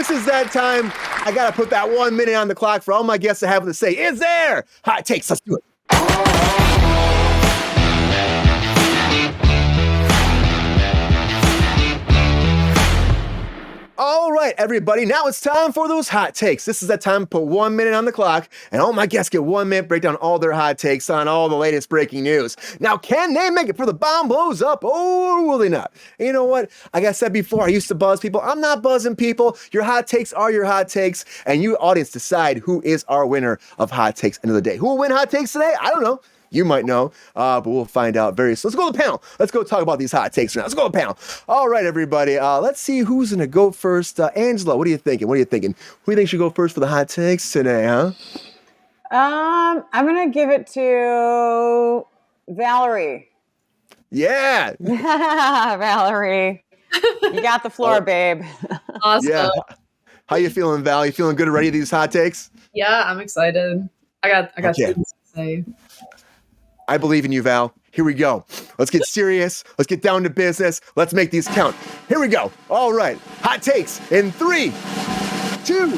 this is that time. I got to put that 1 minute on the clock for all my guests to have to say. Is there hot takes? Let's do it. All right, everybody, now it's time for those hot takes. This is that time to put 1 minute on the clock, and all my guests get 1 minute, break down all their hot takes on all the latest breaking news. Now, can they make it for the bomb blows up, or will they not? And you know what? Like I said before, I used to buzz people. I'm not buzzing people. Your hot takes are your hot takes, and you, audience, decide who is our winner of hot takes end of the day. Who will win hot takes today? I don't know. You might know, but we'll find out very soon. Let's go to the panel. Let's go talk about these hot takes now. Let's go to the panel. All right, everybody. Let's see who's going to go first. Angela, what are you thinking? Who do you think should go first for the hot takes today, huh? I'm going to give it to Valarie. Yeah. Valarie. You got the floor, babe. Awesome. Yeah. How you feeling, Val? You feeling good already, these hot takes? Yeah, I'm excited. I got Okay. things to say. I believe in you, Val. Here we go. Let's get serious. Let's get down to business. Let's make these count. Here we go. All right. Hot takes in 3, 2, 1.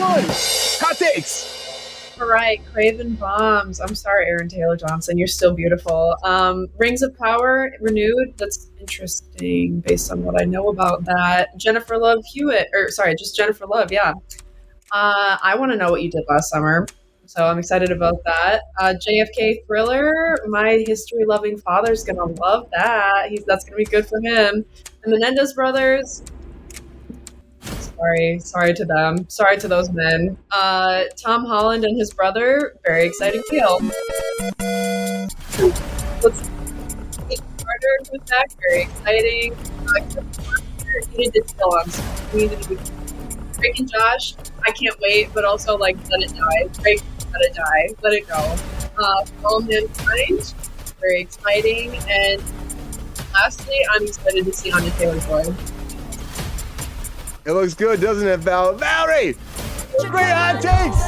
Hot takes. All right, Craven Bombs. I'm sorry, Aaron Taylor Johnson. You're still beautiful. Rings of Power renewed. That's interesting based on what I know about that. Jennifer Love Hewitt, just Jennifer Love. Yeah. I want to know what you did last summer. So I'm excited about that. JFK Thriller, my history-loving father's going to love that. That's going to be good for him. And Menendez Brothers, sorry to them. Sorry to those men. Tom Holland and his brother, very exciting deal. Let's get Carter with that, very exciting. He needed to chill on something. Drake and Josh, I can't wait, but also, let it die. Drake, let it die. Let it go. All Mankind, very exciting. And lastly, I'm excited to see Anya Taylor-Joy. It looks good, doesn't it, Val? Valarie! Great hot takes!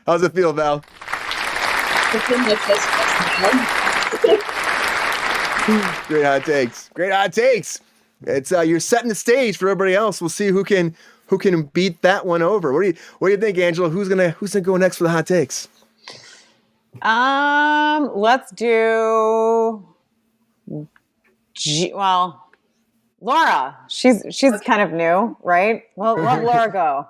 How's it feel, Val? Great hot takes. Great hot takes. It's you're setting the stage for everybody else. We'll see who can beat that one over. What do you think, Angela? Who's gonna go next for the hot takes? Let's do Laura. She's kind of new, right? Well, let Laura go.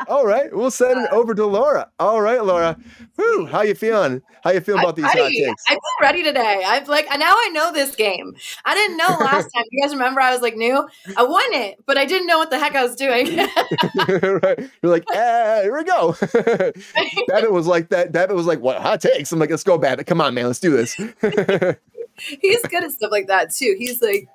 All right, we'll send it over to Laura. All right, Laura. Whew, how you feeling? How you feel about these hot takes? I feel ready today. I'm now I know this game. I didn't know last time. You guys remember I was new? I won it, but I didn't know what the heck I was doing. Right. You're like, here we go. Babbitt was like that. Babbitt was like, what, hot takes? I'm like, let's go, Babbitt. Come on, man, let's do this. He's good at stuff like that too. He's like,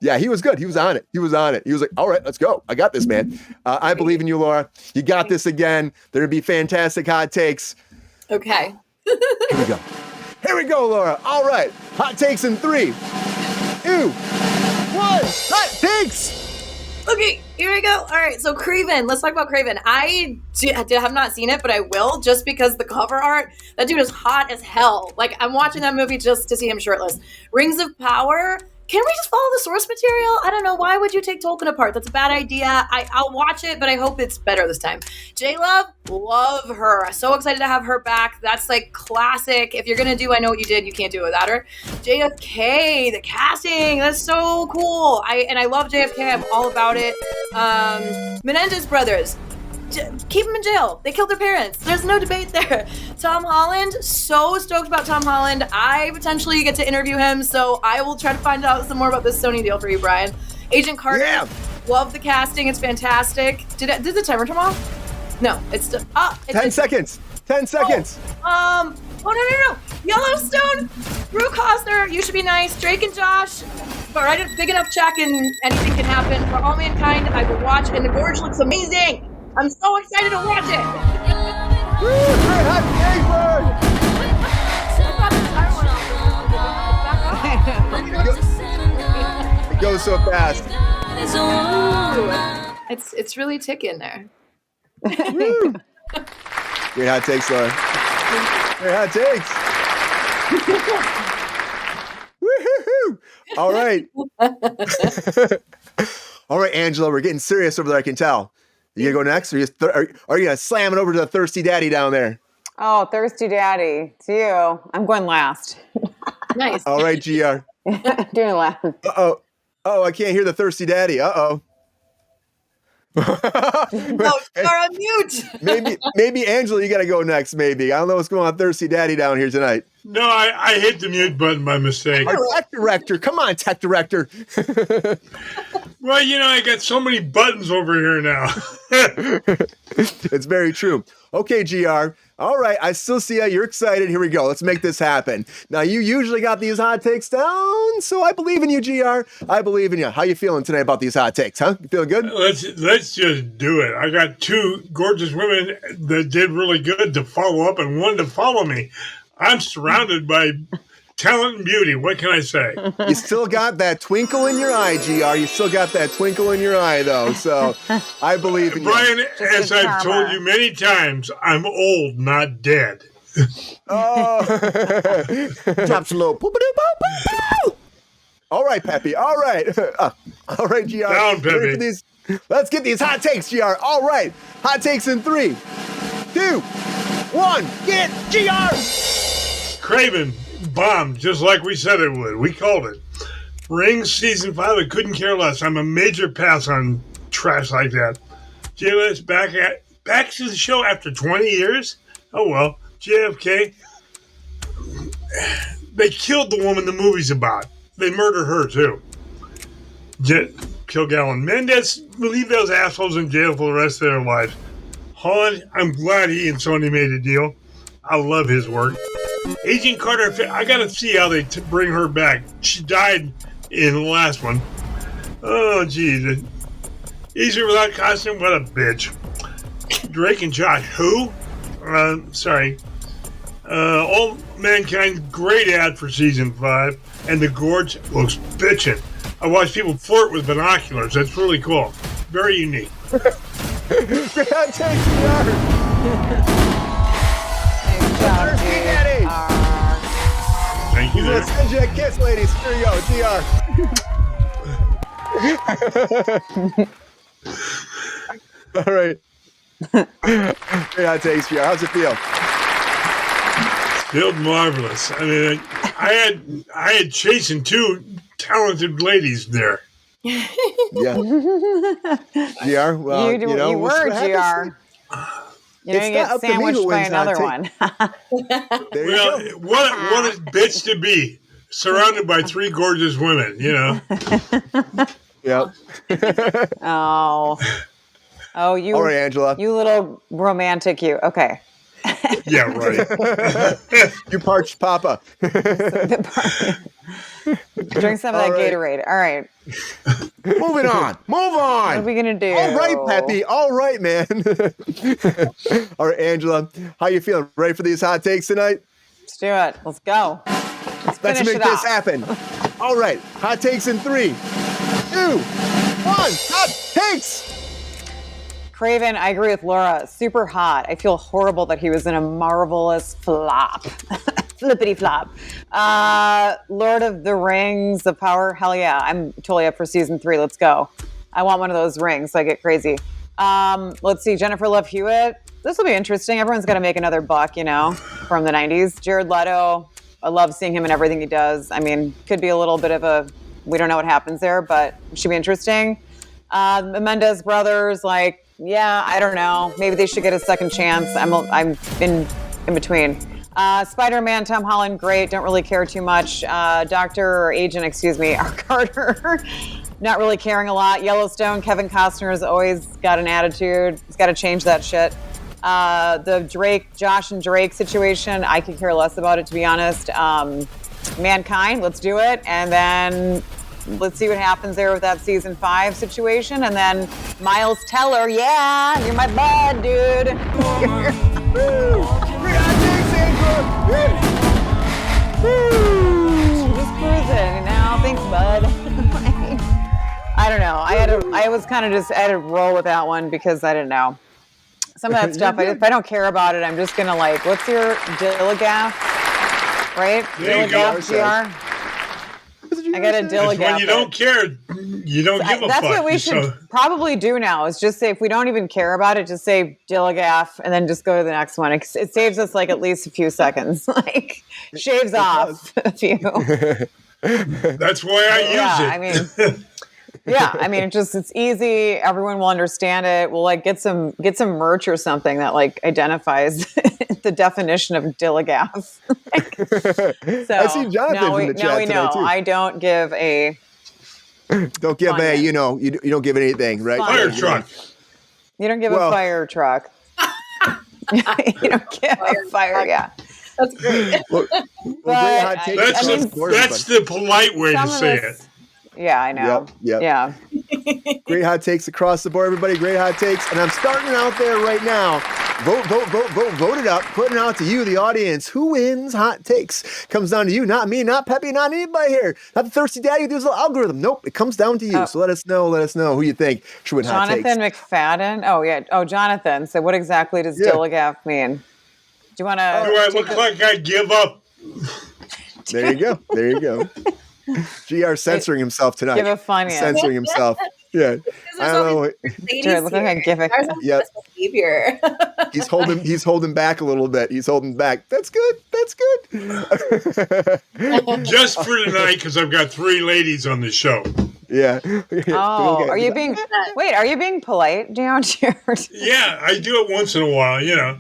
yeah, he was good. He was on it. He was like, all right, let's go. I got this, man. I believe in you, Laura. You got this again. There'll be fantastic hot takes. okay. Here we go, Laura. All right. Hot takes in 3, 2, 1. Hot takes. Okay, here we go. All right, so Craven. Let's talk about Craven. I have not seen it, but I will just because the cover art, that dude is hot as hell. I'm watching that movie just to see him shirtless. Rings of Power. Can we just follow the source material? I don't know. Why would you take Tolkien apart? That's a bad idea. I'll watch it, but I hope it's better this time. J-Love, love her. So excited to have her back. That's classic. If you're going to do I Know What You Did, you can't do it without her. JFK, the casting, that's so cool. I love JFK. I'm all about it. Menendez Brothers. Keep them in jail. They killed their parents. There's no debate there. Tom Holland, so stoked about Tom Holland. I potentially get to interview him, so I will try to find out some more about this Sony deal for you, Brian. Agent Carter, love the casting. It's fantastic. Did the timer turn off? No, it's still. 10 seconds. 10 seconds. Oh, no. Yellowstone, Drew Costner, You Should Be Nice, Drake and Josh. But write a big enough check and anything can happen. For All Mankind, I will watch, and the gorge looks amazing. I'm so excited to watch it. Woo, great hot take, Bird. It goes so fast. it's really ticking there. Woo. Great hot takes, Laura. Great hot takes. Woo-hoo-hoo. All right. All right, Angela, we're getting serious over there, I can tell. You gonna go next, or are you gonna slam it over to the thirsty daddy down there? Oh, thirsty daddy. It's you. I'm going last. Nice. All right, GR. Doing last. Uh-oh. Oh, I can't hear the thirsty daddy. Uh-oh. No, you're on mute. maybe Angela, you gotta go next, maybe. I don't know what's going on, thirsty daddy down here tonight. No, I hit the mute button by mistake. Our tech director, come on, tech director. Well, I got so many buttons over here now. It's very true. Okay, GR. All right, I still see you. You're excited. Here we go. Let's make this happen. Now, you usually got these hot takes down, so I believe in you, GR. I believe in you. How you feeling tonight about these hot takes, huh? You feeling good? Let's just do it. I got two gorgeous women that did really good to follow up and one to follow me. I'm surrounded by talent and beauty. What can I say? You still got that twinkle in your eye, GR. You still got that twinkle in your eye, though. So I believe in Brian, you. as I've told you many times, I'm old, not dead. Oh. Drops a little. Boop-a-doo-boop-boop-boop. All right, Peppy. All right. All right, GR. Down, Peppy. Let's get these hot takes, GR. All right. Hot takes in 3, 2, 1. Get it, GR. Craven bombed just like we said it would. We called it. Rings season 5, I couldn't care less. I'm a major pass on trash like that. JLS back to the show after 20 years? Oh well. JFK. They killed the woman the movie's about. They murdered her too. Kilgallen. Mendez, leave those assholes in jail for the rest of their lives. Holland, I'm glad he and Sony made a deal. I love his work. Agent Carter, I gotta see how they bring her back. She died in the last one. Oh, geez. Easier without costume? What a bitch. Drake and Josh, who? Sorry. All Mankind, great ad for season 5. And the Gorge looks bitchin'. I watch people flirt with binoculars. That's really cool. Very unique. Great hot takes, GR. Thirsty daddy. Thank you. Let's send you a kiss, ladies. Here you go, GR. All right. Great hot takes, GR. How's it feel? Feel marvelous. I mean, I had chasing 2 talented ladies there. Yeah. GR, well, you we'll were, see what happens. GR. You get not up to me sandwiched who by wins hot another take. one. There you Well, go. what a bitch to be, surrounded by 3 gorgeous women, Yep. Oh, you. All right, Angela. You little romantic, you. Okay. Yeah, right. You parched Papa. Drink some of that All right. Gatorade. All right. Moving on. Move on. What are we gonna do? All right, Peppy. All right, man. All right, Angela. How you feeling? Ready for these hot takes tonight? Let's do it. Let's go. Let's finish make it this off. happen. All right. Hot takes in 3, 2, 1. Hot takes. Craven, I agree with Laura. Super hot. I feel horrible that he was in a marvelous flop. Flippity flop. Lord of the Rings, The Power. Hell yeah. I'm totally up for season 3. Let's go. I want one of those rings so I get crazy. Let's see. Jennifer Love Hewitt. This will be interesting. Everyone's got to make another buck, from the 90s. Jared Leto. I love seeing him in everything he does. I mean, could be a little bit of a, we don't know what happens there, but it should be interesting. The Mendez brothers, yeah, I don't know. Maybe they should get a second chance. I'm in between. Spider-Man, Tom Holland, great. Don't really care too much. Doctor or Agent, R. Carter, not really caring a lot. Yellowstone, Kevin Costner has always got an attitude. He's got to change that shit. The Josh and Drake situation, I could care less about it, to be honest. Mankind, let's do it. And then let's see what happens there with that season 5 situation. And then Miles Teller, yeah, you're my bud, dude. Just cruising, thanks, bud. I don't know. I was kind of just I had to roll with that one because I didn't know. Some of that stuff, if I don't care about it, I'm just gonna like, what's your Dilligaf? Right? There you go. Dilligaf, GR. I got a Dilligaf. When you don't care, you don't give a fuck. That's what we should probably do now is just say, if we don't even care about it, just say Dilligaf and then just go to the next one. It saves us like at least a few seconds. Like shaves off a few. That's why I use it. I mean, it's easy. Everyone will understand it. We'll like get some merch or something that like identifies the definition of Dilligaf. So I see Jonathan in the chat now we know. too. I don't give a. Don't give you don't give anything, right? Fire truck. You don't give a fire truck. You don't give a fire. Yeah. That's great. Well, great hot take. That's the polite way to say it. Yeah, I know. Yep. Yeah. Great hot takes across the board, everybody. Great hot takes. And I'm starting out there right now. Vote it up. Putting it out to you, the audience. Who wins hot takes? Comes down to you, not me, not Peppy, not anybody here. Not the thirsty daddy with his little algorithm. Nope, it comes down to you. So let us know who you think should win hot takes. Jonathan McFadden? Oh, yeah. Oh, Jonathan. So what exactly does Dilligaf mean? Do you want to... Do I look like I give up? There you go. GR censoring himself tonight. Give a Funyun. Censoring himself. Yeah. I don't know. Do I look like I give a... Yep. Behavior. He's holding back a little bit. He's holding back. That's good. Just for tonight, because I've got 3 ladies on the show. Yeah. Oh, are you being polite, Jared? Yeah, I do it once in a while, Yeah.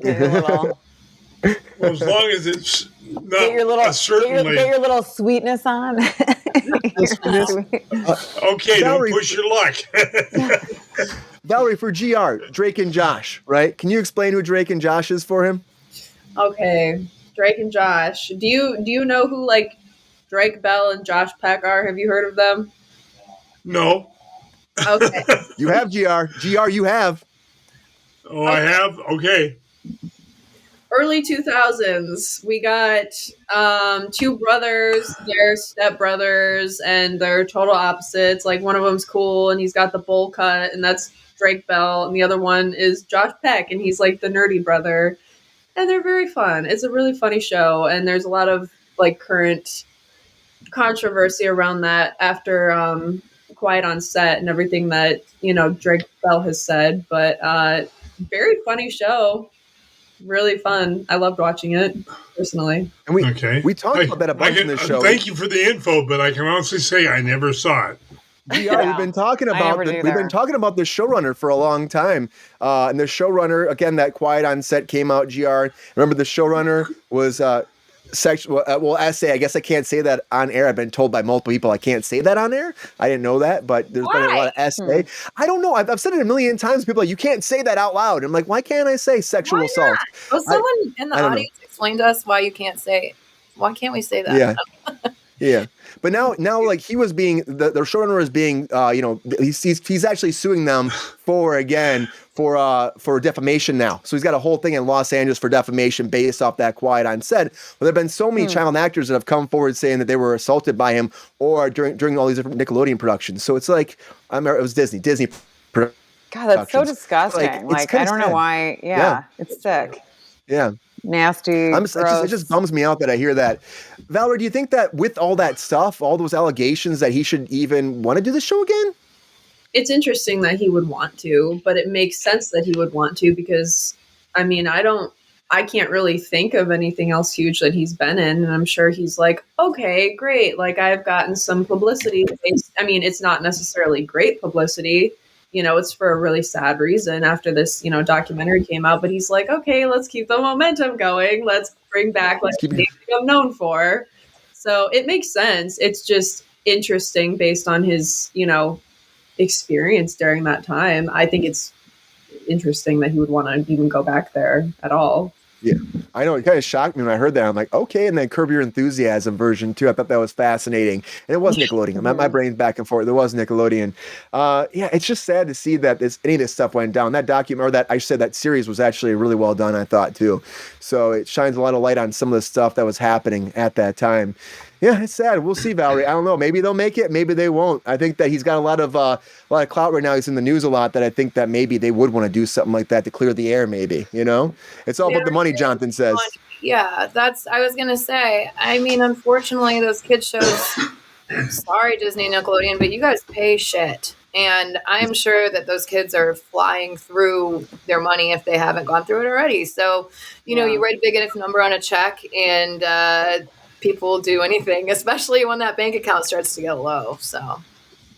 Get your little... Well, as long as it's not get your little, a certain get your little sweetness on. Okay, don't push your luck. Valarie, for GR, Drake and Josh, right? Can you explain who Drake and Josh is for him? Okay, Drake and Josh. Do you know who like Drake Bell and Josh Peck are? Have you heard of them? No. Okay. You have GR. GR, you have. Oh, I have? Okay. Early 2000s, we got 2 brothers, they're stepbrothers, and they're total opposites. Like, one of them's cool, and he's got the bowl cut, and that's Drake Bell, and the other one is Josh Peck, and he's, like, the nerdy brother. And they're very fun. It's a really funny show, and there's a lot of, like, current controversy around that after Quiet on Set and everything that, Drake Bell has said. But very funny show. Really fun. I loved watching it personally. And we talked about that a bunch in this show. Thank you for the info, but I can honestly say I never saw it. We've been talking about the showrunner for a long time, and the showrunner again. That Quiet on Set came out. GR. Remember the showrunner was sexual. essay. I guess I can't say that on air. I've been told by multiple people I can't say that on air. I didn't know that, but there's been a lot of essay. I don't know. I've said it a million times. People are like, you can't say that out loud. I'm like, why can't I say sexual assault? Well, someone in the audience explained to us why you can't say. Why can't we say that? Yeah. Yeah. But now, like he was being the showrunner is being, he's actually suing them for defamation now. So he's got a whole thing in Los Angeles for defamation based off that Quiet on Set. But there've been so many child actors that have come forward saying that they were assaulted by him or during all these different Nickelodeon productions. So it's like, I remember it was Disney. God, that's so disgusting. Like I don't know why. Yeah, it's sick. Yeah. Nasty. It just bums me out that I hear that. Valarie, do you think that with all that stuff, all those allegations, that he should even want to do the show again? It's interesting that he would want to, but it makes sense that he would want to because, I mean, I can't really think of anything else huge that he's been in. And I'm sure he's like, okay, great. Like I've gotten some publicity. I mean, it's not necessarily great publicity. It's for a really sad reason after this, documentary came out, but he's like, okay, let's keep the momentum going. Let's bring back like the thing I'm known for. So it makes sense. It's just interesting based on his, experience during that time. I think it's interesting that he would want to even go back there at all. Yeah, I know. It kind of shocked me when I heard that. I'm like, okay. And then Curb Your Enthusiasm version 2. I thought that was fascinating. And it was Nickelodeon. My brain's back and forth. There was Nickelodeon. It's just sad to see that any of this stuff went down. That document, or that series was actually really well done, I thought, too. So it shines a lot of light on some of the stuff that was happening at that time. Yeah, it's sad. We'll see, Valarie. I don't know. Maybe they'll make it. Maybe they won't. I think that he's got a lot of clout right now. He's in the news a lot. That I think that maybe they would want to do something like that to clear the air. Maybe, it's all about the money. Jonathan says. Yeah, I was gonna say. I mean, unfortunately, those kids shows. Sorry, Disney, Nickelodeon, but you guys pay shit. And I'm sure that those kids are flying through their money if they haven't gone through it already. So, you write a big enough number on a check and people will do anything, especially when that bank account starts to get low. So.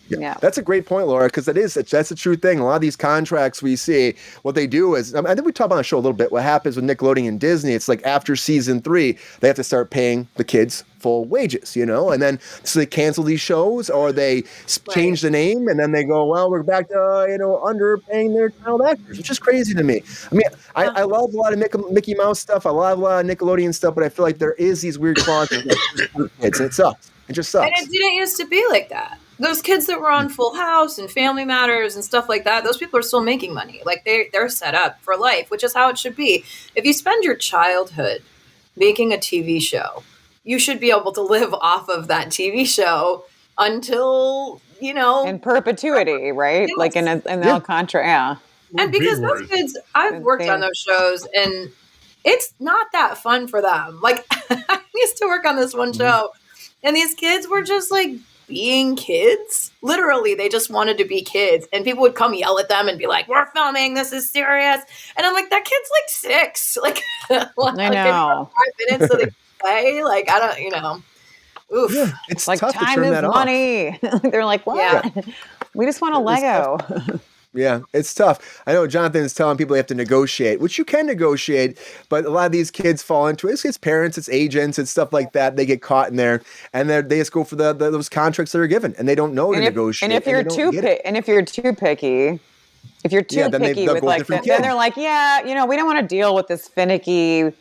Yeah, that's a great point, Laura, because that's a true thing. A lot of these contracts we see, what they do is, I think we talked about on the show a little bit, what happens with Nickelodeon and Disney, it's like after season 3, they have to start paying the kids full wages, and then so they cancel these shows or they change the name and then they go, well, we're back to, underpaying their child actors, which is crazy to me. I mean, I love a lot of Mickey Mouse stuff. I love a lot of Nickelodeon stuff, but I feel like there is these weird clauses for kids, and it sucks. It just sucks. And it didn't used to be like that. Those kids that were on Full House and Family Matters and stuff like that, those people are still making money. Like they're set up for life, which is how it should be. If you spend your childhood making a TV show, you should be able to live off of that TV show until, in perpetuity, right? Yes. Like in Alcantara, yeah. And because those kids, I've worked on those shows and it's not that fun for them. Like I used to work on this one show and these kids were just like being kids. Literally, they just wanted to be kids. And people would come yell at them and be like, we're filming, this is serious. And I'm like, that kid's like 6. Like, I know. 5 minutes so they can play. Like, I don't, oof. Yeah, it's like tough to time turn is that off. money. They're like, what? Yeah. We just want a Lego. Yeah, it's tough. I know Jonathan is telling people you have to negotiate, which you can negotiate, but a lot of these kids fall into it. It's parents, it's agents, it's stuff like that. They get caught in there, and they just go for those contracts that are given, and they don't know to negotiate. And if you're too picky, with like that, then they're like, yeah, we don't want to deal with this finicky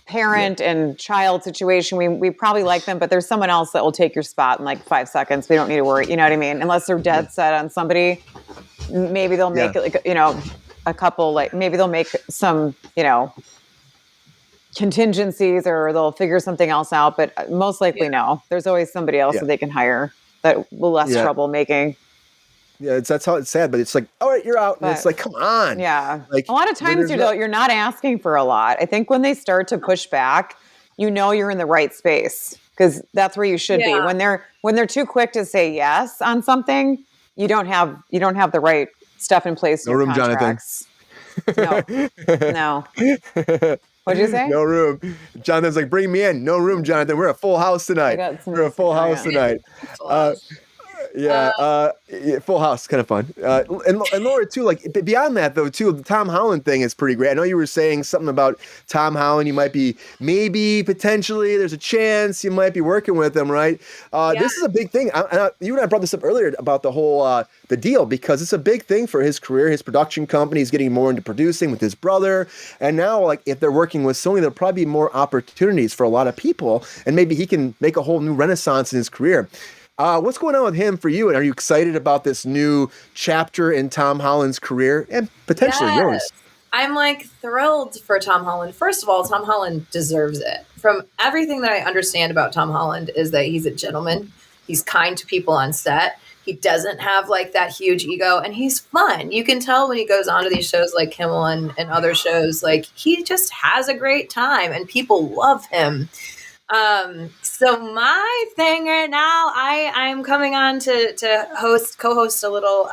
parent and child situation. We probably like them, but there's someone else that will take your spot in like 5 seconds. We don't need to worry. You know what I mean? Unless they're dead set on somebody. Maybe they'll make it like, a couple, like maybe they'll make some, contingencies or they'll figure something else out. But most likely, no. There's always somebody else that they can hire that will less trouble making. Yeah, that's how it's sad. But it's like, all right, you're out. And it's like, come on. Yeah. Like, a lot of times, you're not asking for a lot. I think when they start to push back, you're in the right space because that's where you should be. When they're too quick to say yes on something, you don't have the right stuff in place. No room, contracts. Jonathan. No. What'd you say? No room. Jonathan's like, bring me in. No room, Jonathan. We're a full house tonight. We're a full house tonight. Full House, kind of fun. And Laura too. Like beyond that though, too, the Tom Holland thing is pretty great. I know you were saying something about Tom Holland. You might be, maybe potentially, there's a chance you might be working with him, right? This is a big thing. You and I brought this up earlier about the whole the deal because it's a big thing for his career. His production company is getting more into producing with his brother, and now like if they're working with Sony, there'll probably be more opportunities for a lot of people, and maybe he can make a whole new renaissance in his career. What's going on with him for you? And are you excited about this new chapter in Tom Holland's career and potentially yours? I'm like thrilled for Tom Holland. First of all, Tom Holland deserves it. From everything that I understand about Tom Holland is that he's a gentleman. He's kind to people on set. He doesn't have like that huge ego and he's fun. You can tell when he goes on to these shows like Kimmel and other shows, like he just has a great time and people love him. So my thing right now, I'm coming on to co-host a little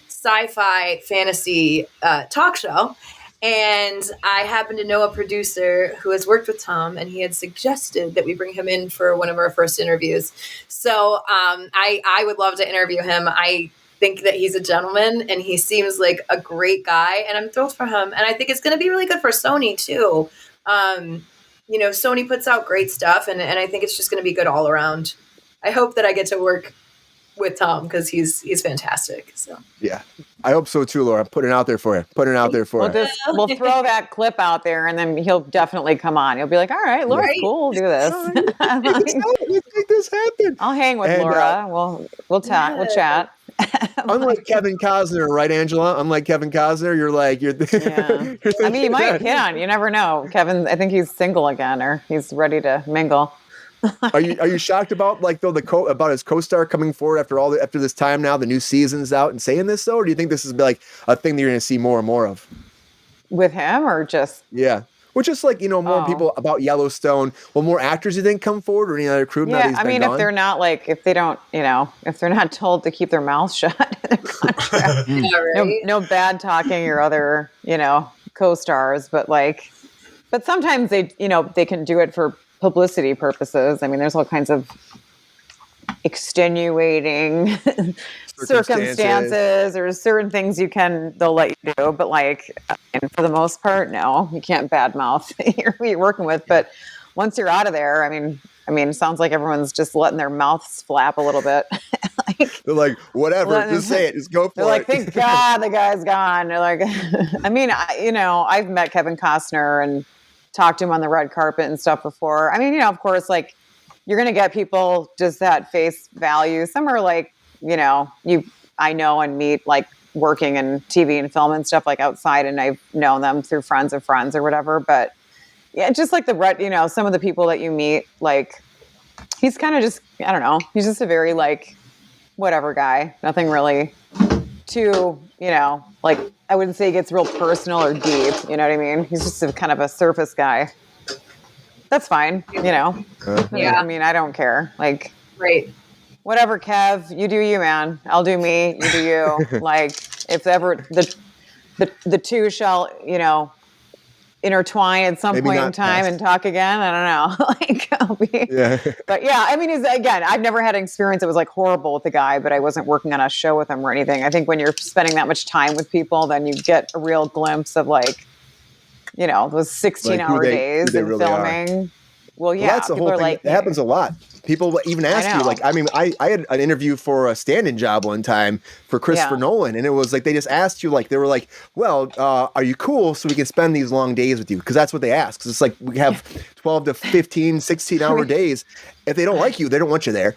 sci-fi fantasy talk show. And I happen to know a producer who has worked with Tom, and he had suggested that we bring him in for one of our first interviews. So I would love to interview him. I think that he's a gentleman, and he seems like a great guy, and I'm thrilled for him. And I think it's going to be really good for Sony, too. Sony puts out great stuff, and I think it's just going to be good all around. I hope that I get to work with Tom because he's fantastic. So yeah, I hope so too, Laura. I'm putting it out there for you. We'll throw that clip out there, and then he'll definitely come on. He'll be like, "All right, Laura's cool. We'll do this. Let's make this happen." I'll hang with Laura. We'll chat. We'll chat. Unlike Kevin Costner, right, Angela? Unlike Kevin Costner, you're. I mean, you might hit on. You never know. Kevin, I think he's single again, or he's ready to mingle. Are you shocked about about his co-star coming forward after this time now, the new season's out and saying this though, or do you think this is like a thing that you're going to see more and more of? With him or just? Yeah. Well, just like, more people about Yellowstone. Will more actors, you think, come forward, or any other crew? Yeah, I mean, if they're not if they don't, if they're not told to keep their mouths shut in their contract, no bad talking or other, co-stars, but sometimes they can do it for publicity purposes. I mean, there's all kinds of extenuating circumstances or certain things they'll let you do, but and for the most part, no, you can't badmouth who you're working with. But once you're out of there, I mean, it sounds like everyone's just letting their mouths flap a little bit. They're like, whatever, just say it, just go for it. They're like, thank God the guy's gone. They're like, I mean, I've met Kevin Costner and talked to him on the red carpet and stuff before. I mean, of course, you're going to get people just at face value. Some are I know and meet working in TV and film and stuff outside, and I've known them through friends of friends or whatever. But yeah, just some of the people that you meet, he's kind of just, I don't know, he's just a very whatever guy. Nothing really too, I wouldn't say he gets real personal or deep. You know what I mean? He's just a kind of a surface guy. That's fine, Yeah. I mean, I don't care. Right. Whatever, Kev, you do you, man. I'll do me, you do you. If ever the two shall, intertwine at some point in time and talk again, I don't know. I'll be. Yeah. But yeah, I mean, I've never had an experience that was horrible with the guy, but I wasn't working on a show with him or anything. I think when you're spending that much time with people, then you get a real glimpse of those 16-hour days and really filming. Are. Well, yeah, that's the whole thing. It happens a lot. People even ask you, I had an interview for a stand-in job one time for Christopher Nolan, and it was they just asked you, they were like, well, are you cool so we can spend these long days with you? Because that's what they ask. Because it's we have 12 to 15, 16-hour days. If they don't like you, they don't want you there,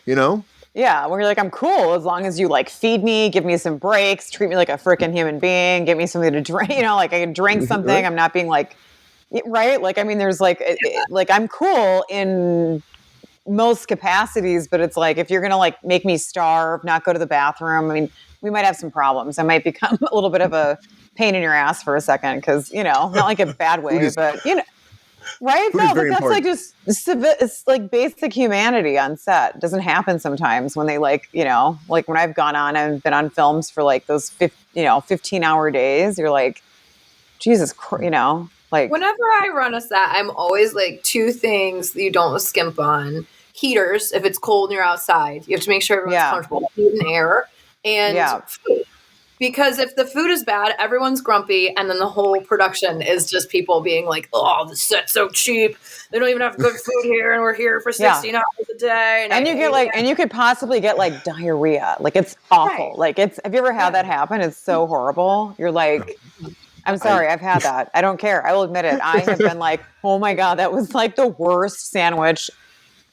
Yeah, when you're I'm cool as long as you feed me, give me some breaks, treat me like a freaking human being, give me something to drink, I can drink something. Right. I'm not being right. I mean, there's I'm cool in most capacities, but it's if you're gonna make me starve, not go to the bathroom, I mean, we might have some problems. I might become a little bit of a pain in your ass for a second because not a bad way, but right? No, but that's it's basic humanity on set. It doesn't happen sometimes when they when I've gone on and been on films for those 15-hour days. You're Jesus Christ, Whenever I run a set, I'm always two things that you don't skimp on: heaters, if it's cold and you're outside, you have to make sure everyone's comfortable. Heat and air, and food. Because if the food is bad, everyone's grumpy, and then the whole production is just people being oh, the set's so cheap. They don't even have good food here, and we're here for 16 hours a day. And you get and you could possibly get diarrhea. It's awful. Right. Have you ever had that happen? It's so horrible. You're I'm sorry, I've had that. I don't care. I will admit it. I have been oh my God, that was the worst sandwich.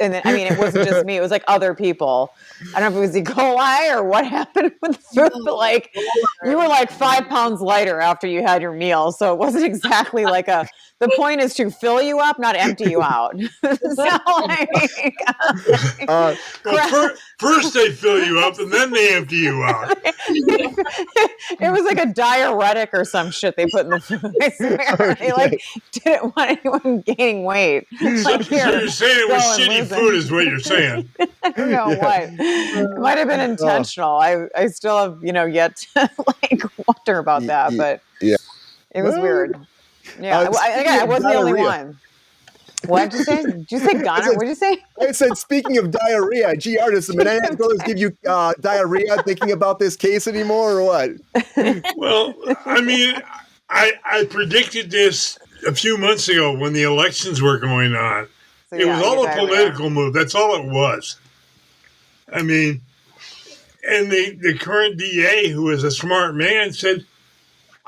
And then, I mean, it wasn't just me. It was other people. I don't know if it was E. coli or what happened with the food, but you were 5 pounds lighter after you had your meal. So it wasn't exactly the point is to fill you up, not empty you out. First they fill you up and then they empty you out. It was a diuretic or some shit they put in the food. I swear. They didn't want anyone gaining weight. So you're saying it was shitty food is what you're saying. I don't know what. It might have been intentional. I still have, yet to wonder about that, but it was weird. Yeah, I wasn't the only one. What did you say? Did you say gonorrhea? What did you say? I said, speaking of diarrhea, gee, artists, the Menendez brothers give you diarrhea thinking about this case anymore, or what? Well, I mean, I predicted this a few months ago when the elections were going on. So, it was all a political move. That's all it was. I mean, and the current DA, who is a smart man, said,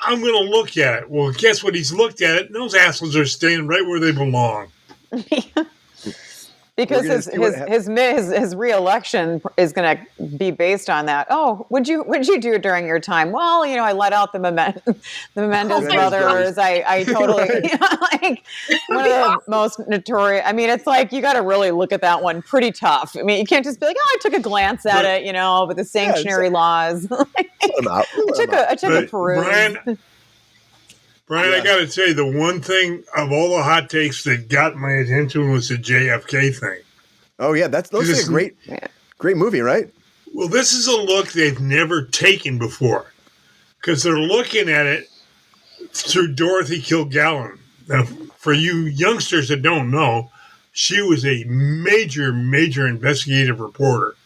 I'm going to look at it. Well, guess what? He's looked at it, and those assholes are staying right where they belong. Because We're gonna see what his re-election is going to be based on that. Oh, what'd you do during your time? Well, I let out the Menendez brothers. I totally like one of the most notorious. I mean, it's like you got to really look at that one pretty tough. I mean, you can't just be like, oh, I took a glance at it, with the sanctuary laws. I took a peruse. Brian, I got to say, the one thing of all the hot takes that got my attention was the JFK thing. Oh yeah, that's like a great movie, right? Well, this is a look they've never taken before because they're looking at it through Dorothy Kilgallen. Now, for you youngsters that don't know, she was a major, major investigative reporter,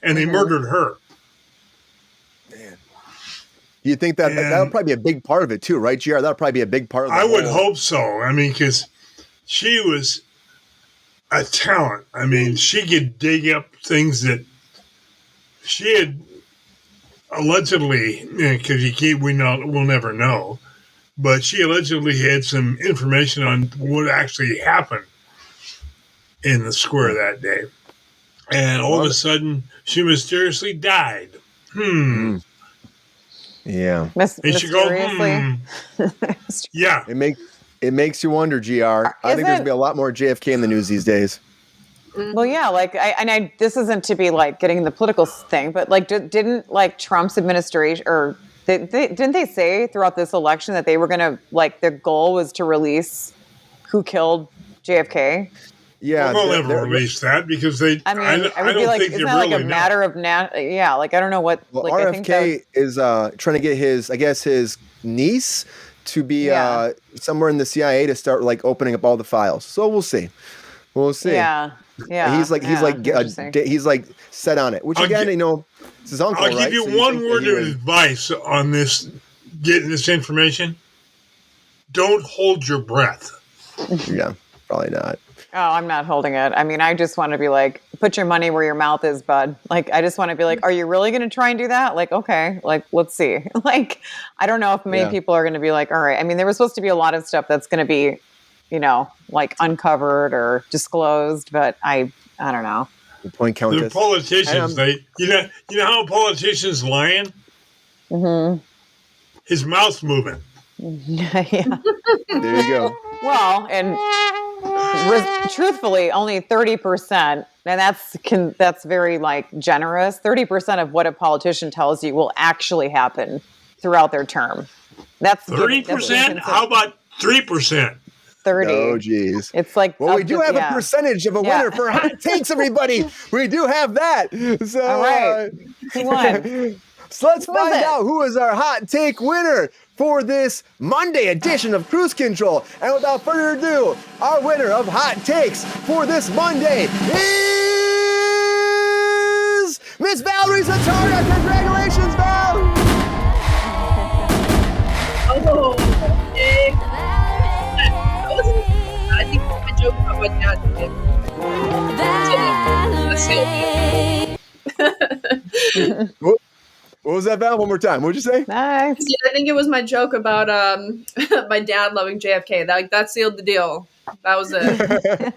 and they murdered her. You think that would probably be a big part of it too, right, GR? That would probably be a big part of it. I would hope so. I mean, because she was a talent. I mean, she could dig up things that she had allegedly, because we'll never know, but she allegedly had some information on what actually happened in the square that day. And all of a sudden, she mysteriously died. Yeah. Mysteriously. Yeah. It makes you wonder, GR. I think there's gonna be a lot more JFK in the news these days. Well, yeah, this isn't to be like getting the political thing, but like, didn't like Trump's administration or didn't they say throughout this election that they were gonna their goal was to release who killed JFK? Well, Yeah, they'll never release that because they. I mean, I would be like, isn't that like a matter of yeah, like I don't know what. Well, like, RFK is trying to get his niece to be somewhere in the CIA to start opening up all the files. So we'll see. Yeah. He's set on it. Which again, it's his uncle. I'll give you one word of advice on this. Getting this information. Don't hold your breath. Yeah, probably not. Oh, I'm not holding it. I mean, I just want to be like, put your money where your mouth is, bud. Like, I just want to be like, are you really going to try and do that? Like, okay, let's see. I don't know if many people are going to be like, all right. I mean, there was supposed to be a lot of stuff that's going to be, uncovered or disclosed, but I don't know. Good point, Countess. The politicians, you know how politicians lying? Mm-hmm. His mouth's moving. Yeah. There you go. Well, and truthfully, only 30%, and that's very generous. 30% of what a politician tells you will actually happen throughout their term. That's 30%. How about 3%? 30. Oh, geez. It's like. Well, we do have a percentage of a winner for hot takes, everybody. We do have that. So, all right. Who won? So let's find out who is our hot take winner for this Monday edition of Cruise Control. And without further ado, our winner of hot takes for this Monday is Miss Valarie Zatarga. Congratulations, Val! Oh, okay. I think my joke about my dad did. What was that, Val? One more time. What'd you say? Nice. Yeah, I think it was my joke about my dad loving JFK. That sealed the deal. That was it.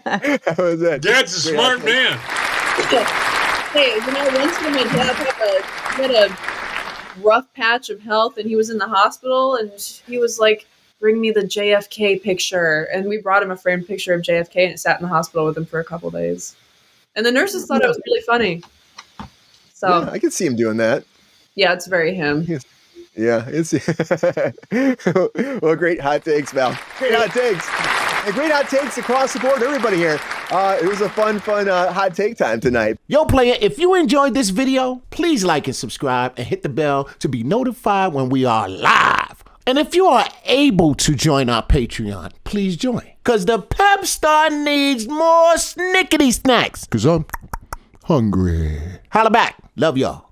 That was it. Dad's a smart man. Hey, once when my dad had a rough patch of health and he was in the hospital and he was like, bring me the JFK picture. And we brought him a framed picture of JFK and it sat in the hospital with him for a couple days. And the nurses thought it was really funny. So yeah, I can see him doing that. Yeah, it's very him. Yeah, it's well, great hot takes, Val. Great hot takes. And great hot takes across the board, everybody here. It was a fun hot take time tonight. Yo, player, if you enjoyed this video, please like and subscribe and hit the bell to be notified when we are live. And if you are able to join our Patreon, please join. Because the Pepestar needs more snickety snacks. Because I'm hungry. Holla back. Love y'all.